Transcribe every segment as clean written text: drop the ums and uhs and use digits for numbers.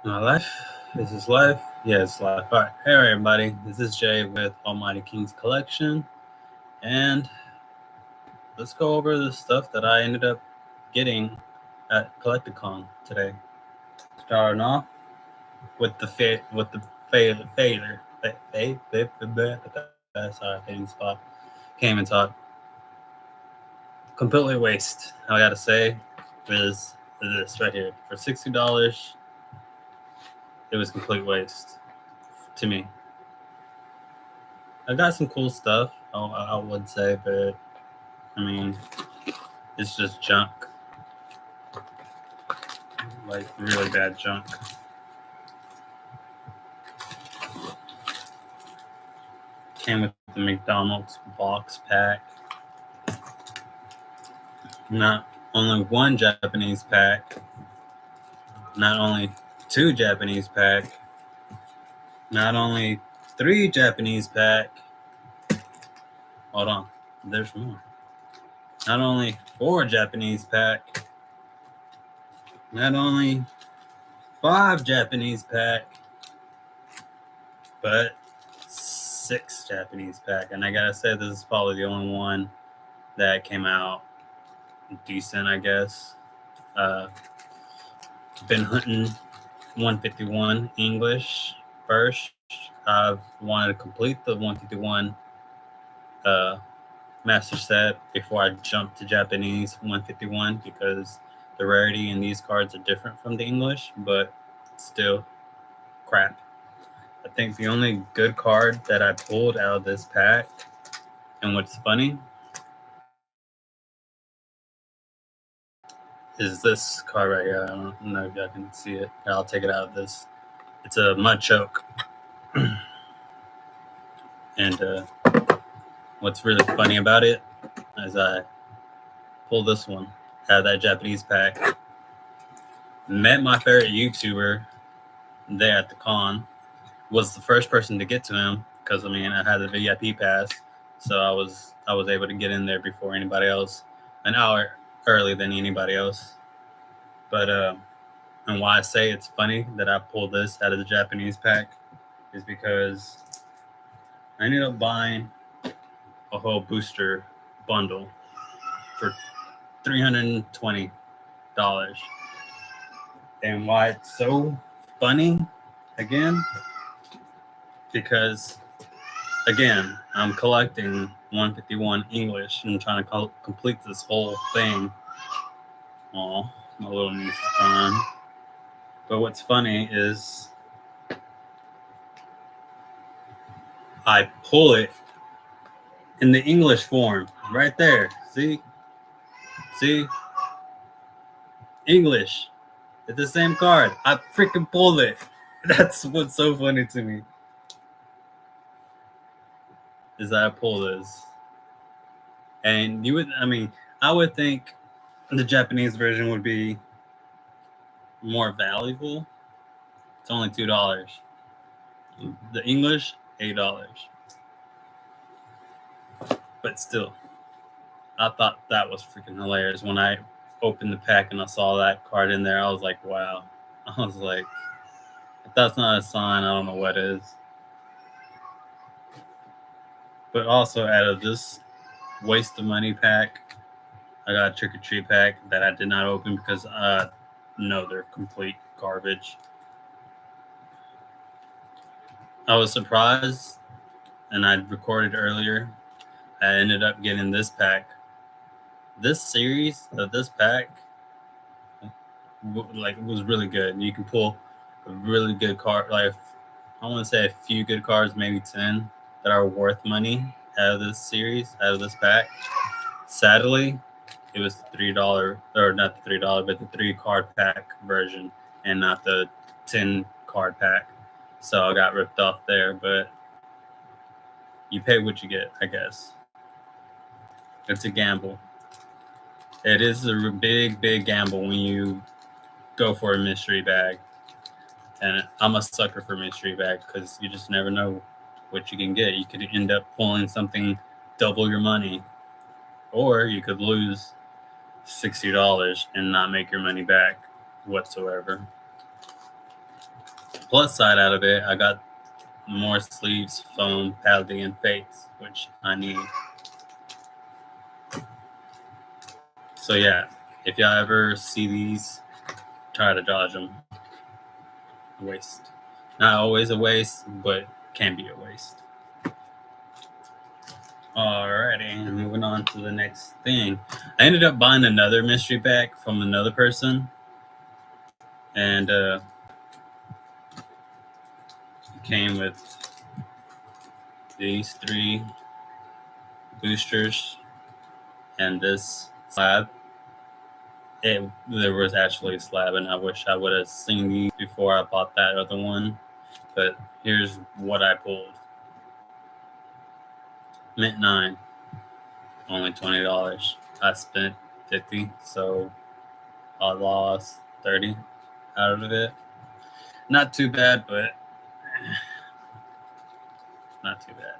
My life? This is life? Yeah, it's life. All right. Hey, everybody. This is Jay with Almighty Kings Collection. And let's go over the stuff that I ended up getting at Collecticon today. Starting off with the failure. Sorry, I can't spot. Came and talk. Completely waste. I gotta say is this right here. For $60, it was complete waste to me. I got some cool stuff, I would say, but I mean, it's just junk, like really bad junk. Came with the McDonald's box pack. Not only one Japanese pack, not only two Japanese pack, not only three Japanese pack. Hold on, there's more. Not only four Japanese pack, not only five Japanese pack, but six Japanese pack. And I gotta say, this is probably the only one that came out decent, I guess. Been hunting 151 English first. I've wanted to complete the 151 master set before I jump to Japanese 151 because the rarity in these cards are different from the English, but still crap. I think the only good card that I pulled out of this pack, and what's funny, is this card right here. I don't know if y'all can see it. I'll take it out of this. It's a Machoke. And what's really funny about it is I pulled this one out of that Japanese pack. Met my favorite YouTuber there at the con. Was the first person to get to him because I mean I had the VIP pass, so I was able to get in there before anybody else, an hour early than anybody else. But and why I say it's funny that I pulled this out of the Japanese pack is because I ended up buying a whole booster bundle for $320. And why it's so funny, again, because again, I'm collecting 151 English and trying to complete this whole thing. Aw, my little niece is crying. But what's funny is I pull it in the English form right there. See? English. It's the same card. I freaking pulled it. That's what's so funny to me. Is that I pull this. And I would think the Japanese version would be more valuable. It's only $2. The English, $8. But still, I thought that was freaking hilarious. When I opened the pack and I saw that card in there, I was like, wow. I was like, if that's not a sign, I don't know what is. But also out of this waste of money pack, I got a Trick or Treat pack that I did not open because I know they're complete garbage. I was surprised, and I recorded earlier. I ended up getting this pack. This series of this pack, was really good. You can pull a really good card. Like I want to say a few good cards, maybe 10 that are worth money out of this series, out of this pack. Sadly, it was the $3, or not the $3, but the 3 card pack version, and not the 10 card pack. So I got ripped off there, but you pay what you get, I guess. It's a gamble. It is a big, big gamble when you go for a mystery bag. And I'm a sucker for mystery bag because you just never know what you can get. You could end up pulling something double your money, or you could lose $60 and not make your money back whatsoever. plus side out of it, I got more sleeves from Paladin Fates, which I need. So yeah, if y'all ever see these, try to dodge them. Waste. Not always a waste, but can be a waste. Alrighty, moving on to the next thing. I ended up buying another mystery pack from another person, and it came with these 3 boosters and this slab. There was actually a slab, and I wish I would have seen these before I bought that other one. But here's what I pulled. Mint 9, only $20. I spent $50, so I lost 30 out of it. Not too bad, but not too bad.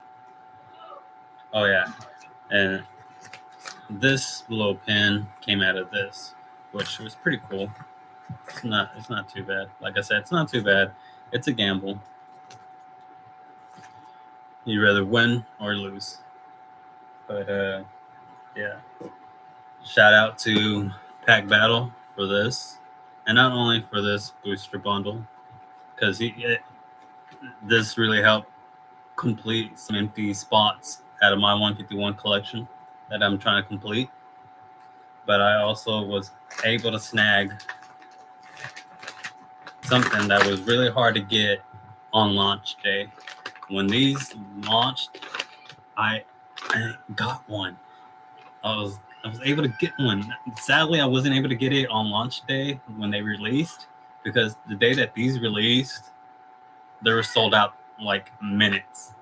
Oh yeah, and this little pin came out of this, which was pretty cool. It's not too bad. Like I said, it's not too bad. It's a gamble. You rather win or lose. But yeah. Shout out to Pack Battle for this, and not only for this booster bundle, because this really helped complete some empty spots out of my 151 collection that I'm trying to complete. But I also was able to snag something that was really hard to get on launch day. When these launched, I got one. I was able to get one. Sadly, I wasn't able to get it on launch day when they released, because the day that these released, they were sold out like minutes.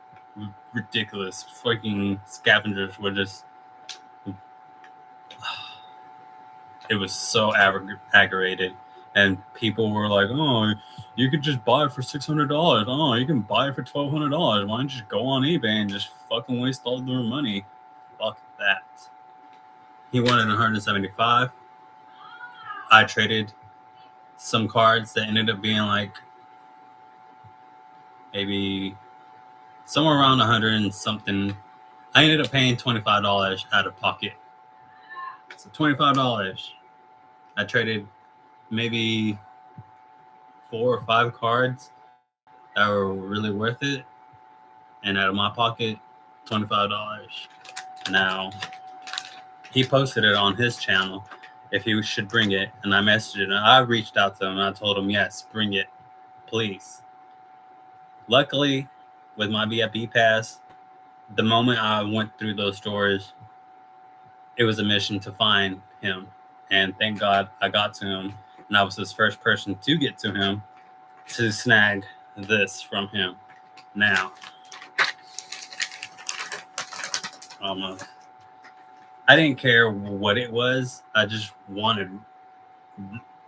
Ridiculous. Freaking scavengers were just. It was so aggravated. And people were like, oh, you could just buy it for $600. Oh, you can buy it for $1,200. Why don't you just go on eBay and just fucking waste all their money? Fuck that. He wanted 175. I traded some cards that ended up being like maybe somewhere around 100 and something. I ended up paying $25 out of pocket. So $25. I traded maybe 4 or 5 cards that were really worth it, and out of my pocket, $25. Now, he posted it on his channel if he should bring it, and I messaged it, and I reached out to him, and I told him, yes, bring it, please. Luckily, with my VIP pass, the moment I went through those doors, it was a mission to find him, and thank God I got to him, and I was his first person to get to him to snag this from him. Now, almost. I didn't care what it was. I just wanted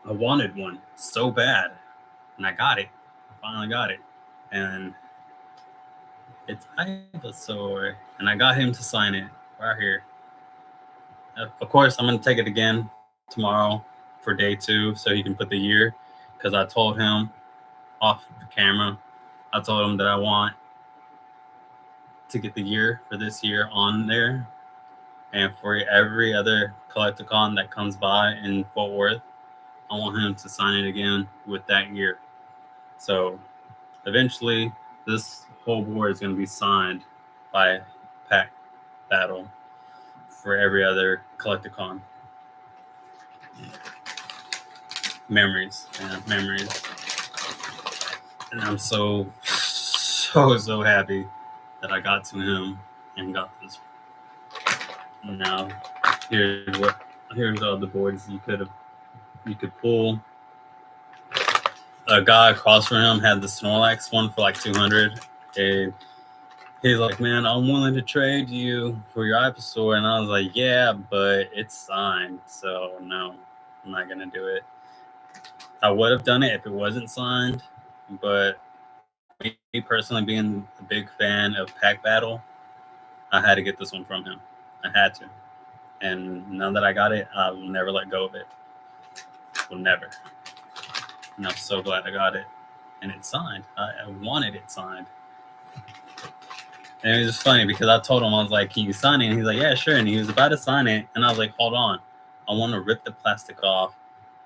one so bad, and I got it. I finally got it, and it's Ivysaur, and I got him to sign it right here. Of course, I'm gonna take it again tomorrow for day 2, so he can put the year, because I told him off the camera. I told him that I want to get the year for this year on there, and for every other Collecticon that comes by in Fort Worth, I want him to sign it again with that year. So eventually, this whole board is going to be signed by Pack Battle for every other Collecticon. Memories, man, memories. And I'm so happy that I got to him and got this. Now, here's all the boards you could pull. A guy across from him had the Snorlax one for like 200, and he's like, man, I'm willing to trade you for your Ivysaur. And I was like, yeah, but it's signed, so no, I'm not gonna do it. I would have done it if it wasn't signed, but me personally, being a big fan of Pack Battle, I had to get this one from him. I had to. And now that I got it, I will never let go of it. Will never. And I'm so glad I got it. and it's signed. I wanted it signed. And it was just funny because I told him, I was like, can you sign it? And he's like, yeah, sure. And he was about to sign it. And I was like, hold on. I want to rip the plastic off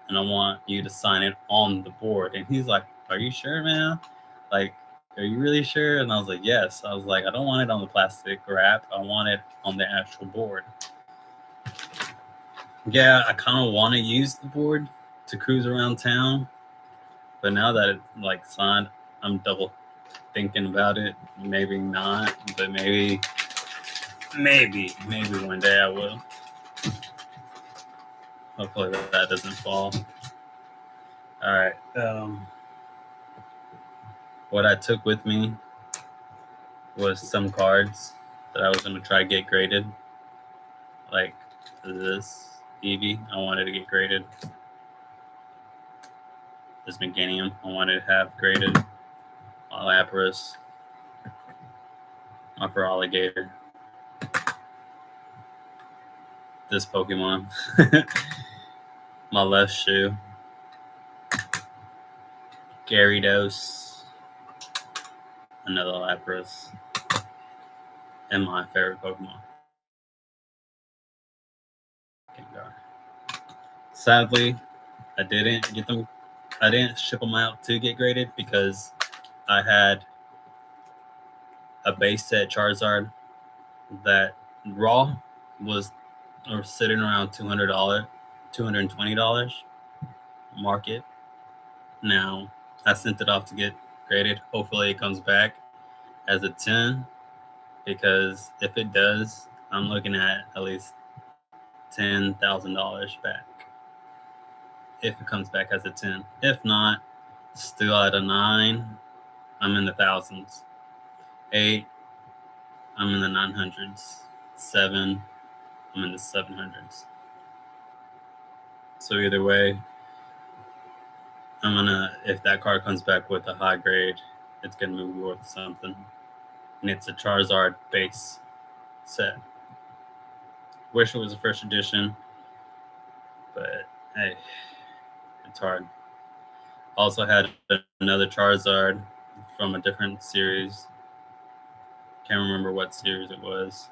and I want you to sign it on the board. And he's like, are you sure, man? Like, are you really sure? And I was like, yes. I was like, I don't want it on the plastic wrap. I want it on the actual board. Yeah, I kind of want to use the board to cruise around town. But now that it's like signed, I'm double thinking about it. Maybe not, but maybe one day I will. Hopefully that doesn't fall. All right. What I took with me was some cards that I was going to try to get graded. Like this Eevee, I wanted to get graded. This Meganium, I wanted to have graded. My Lapras, my Feraligatr. This Pokemon. My left shoe. Gyarados. Another Lapras. And my favorite Pokemon. Gengar. Sadly, I didn't get them. I didn't ship them out to get graded because I had a base set Charizard that raw was sitting around $200, $220 market. Now I sent it off to get graded. Hopefully it comes back as a 10 because if it does, I'm looking at least $10,000 back. If it comes back as a 10. If not, still at a 9, I'm in the thousands. 8, I'm in the 900s. 7, I'm in the 700s. So either way, if that card comes back with a high grade, it's gonna be worth something. And it's a Charizard base set. Wish it was a first edition, but hey, it's hard. Also had another Charizard from a different series. Can't remember what series it was.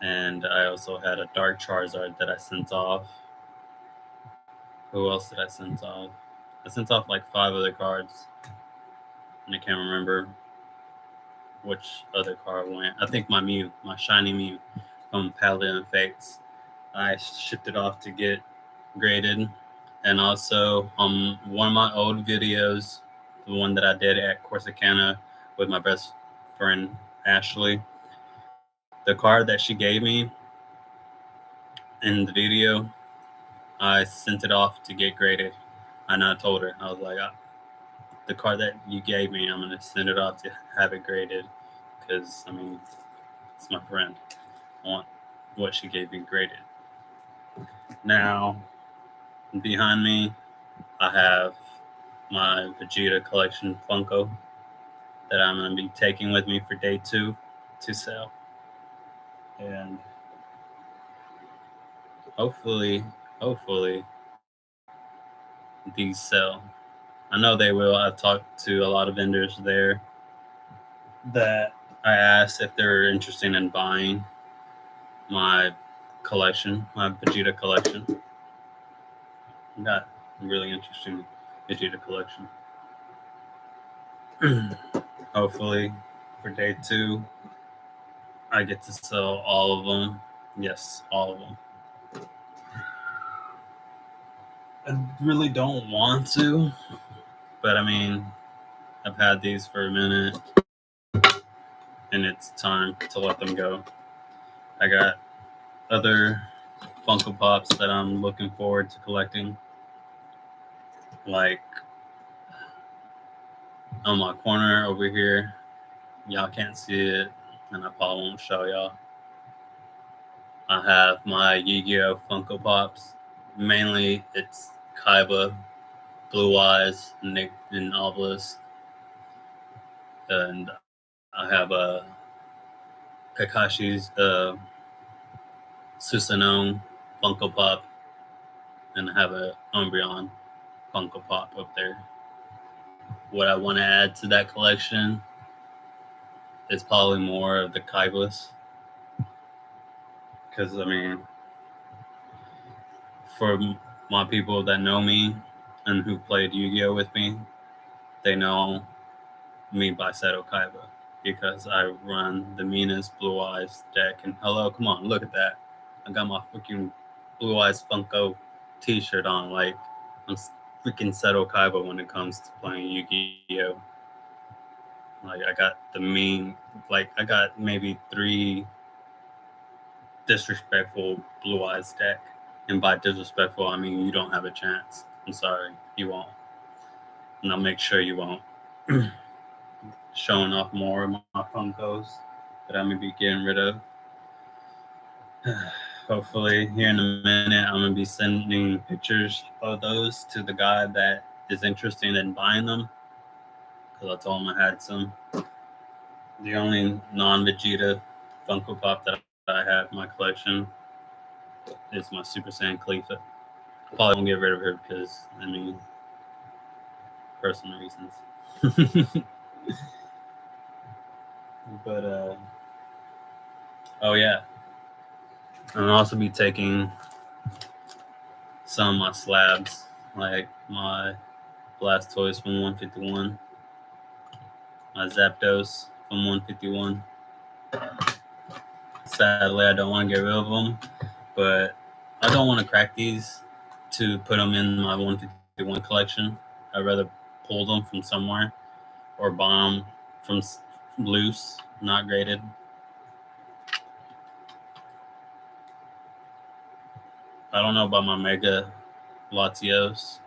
And I also had a Dark Charizard that I sent off. Who else did I send off? I sent off like 5 other cards. And I can't remember which other card went. I think my Mew, my shiny Mew from Paladin Fates. I shipped it off to get graded. And also on one of my old videos, the one that I did at Corsicana with my best friend Ashley, the card that she gave me in the video, I sent it off to get graded. And I told her, I was like, the card that you gave me, I'm going to send it off to have it graded because, I mean, it's my friend. I want what she gave me graded. Now, behind me, I have my Vegeta collection Funko that I'm going to be taking with me for day 2 to sell. And hopefully, these sell. I know they will. I've talked to a lot of vendors there that I asked if they're interested in buying my collection, my Vegeta collection. I got a really interesting Vegeta collection. Hopefully, for day 2, I get to sell all of them. Yes, all of them. I really don't want to, but I mean, I've had these for a minute, and it's time to let them go. I got other Funko Pops that I'm looking forward to collecting. Like on my corner over here, y'all can't see it, and I probably won't show y'all. I have my Yu-Gi-Oh! Funko Pops. Mainly, it's Kaiba, Blue Eyes, Nick, and Obelisk. And I have a Kakashi's Susanoo Funko Pop, and I have a Umbreon Funko Pop up there. what I want to add to that collection is probably more of the Kaibas. Because, I mean, for my people that know me and who played Yu-Gi-Oh with me, they know me by Seto Kaiba because I run the meanest Blue Eyes deck. And hello, come on, look at that. I got my freaking Blue Eyes Funko t-shirt on. Like, I'm freaking Seto Kaiba when it comes to playing Yu-Gi-Oh. Like, I got the mean, like, I got maybe 3 disrespectful Blue Eyes deck. And by disrespectful, I mean you don't have a chance. I'm sorry, you won't. And I'll make sure you won't. Showing off more of my Funkos that I'm going to be getting rid of. Hopefully, here in a minute, I'm going to be sending pictures of those to the guy that is interested in buying them. Because I told him I had some. The only non-Vegeta Funko Pop that I have in my collection is my Super Saiyan Khalifa. Probably won't get rid of her because, I mean, personal reasons. But, oh yeah. I'll also be taking some of my slabs, like my Blastoise from 151, my Zapdos from 151. Sadly, I don't want to get rid of them, but I don't want to crack these to put them in my 151 collection. I'd rather pull them from somewhere or buy them from loose, not graded. I don't know about my Mega Latios.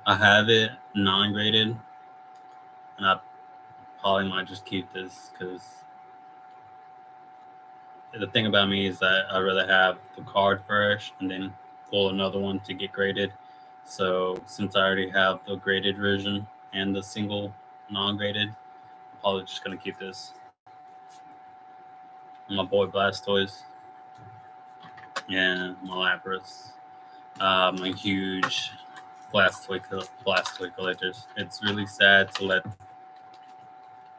I have it non-graded, and I probably might just keep this because the thing about me is that I'd rather have the card first and then pull another one to get graded. So since I already have the graded version and the single non-graded, I'm probably just going to keep this. My boy Blastoise and my Lapras. My huge Blastoise collectors. It's really sad to let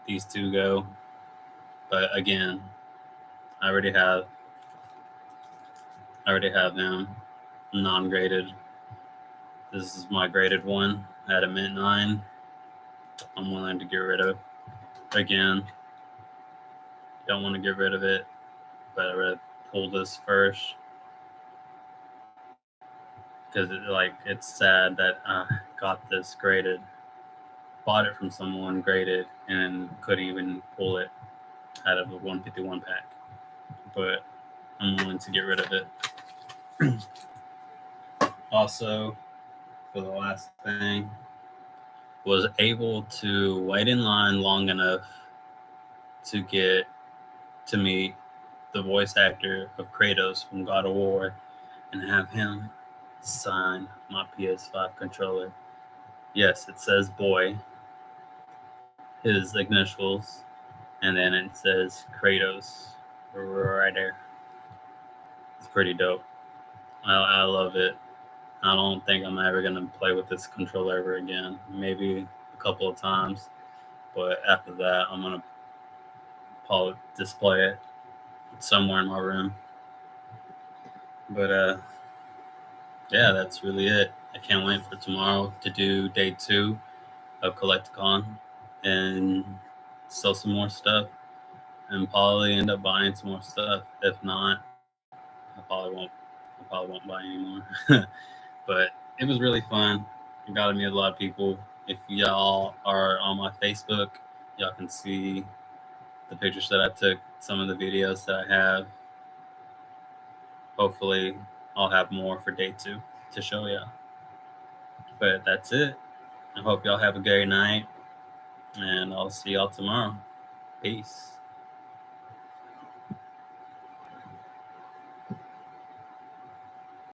these two go. But again, I already have them non-graded. This is my graded one at a mint 9. I'm willing to get rid of. Again, don't want to get rid of it, but I would pull this first because it's sad that I got this graded, bought it from someone graded, and couldn't even pull it out of a 151 pack. But I'm willing to get rid of it. Also, for the last thing, was able to wait in line long enough to meet the voice actor of Kratos from God of War and have him sign my PS5 controller. Yes, it says boy, his initials, and then it says Kratos right there. It's pretty dope. I love it. I don't think I'm ever going to play with this controller ever again. Maybe a couple of times, but after that, I'm going to probably display it somewhere in my room. But yeah, that's really it. I can't wait for tomorrow to do day 2 of Collecticon and sell some more stuff and probably end up buying some more stuff. If not, I probably won't buy anymore. But it was really fun. I got to meet a lot of people. If y'all are on my Facebook, y'all can see the pictures that I took, some of the videos that I have. Hopefully, I'll have more for day 2 to show y'all. But that's it. I hope y'all have a great night, and I'll see y'all tomorrow. Peace.